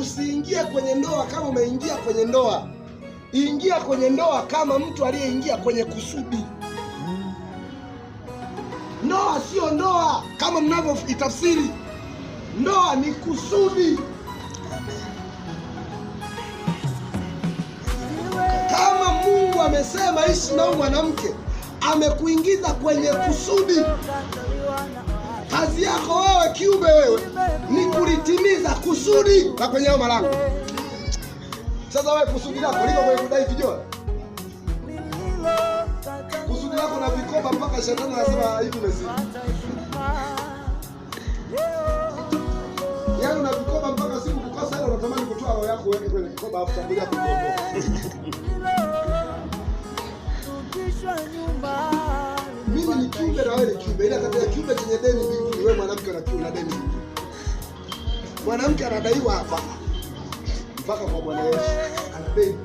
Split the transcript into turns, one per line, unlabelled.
usiingie kwenye ndoa kama umeingia kwenye ndoa. Ingia kwenye ndoa kama mtu aliyeingia kwenye kusudi. Ndoa sio ndoa kama mnavyoitafsiri. Ndoa ni kusudi. Kama Mungu amesema ishi na mwanamke, amekuingiza kwenye kusudi. Kazi yako wewe kiumbe wewe ni kulitimiza kusudi la kwenye hayo malango. Sasa wewe kusudi lako liko kwenye kudai vijola. Kusudi lako na vikoba mpaka shetani anasema hivi mesi. Yaani una vikoba mpaka siku kukosa ile unatamani kutoa roho yako uweke kwenye kikoba afu tangulia kukomboa. Mimi ni kiumbe na wewe ni kiumbe. Ila kati ya kiumbe chenye deni mbinguni, wewe mwanamke una deni. Mwanamke anadaiwa hapa mpaka kwa Bwana Yesu. Anadai.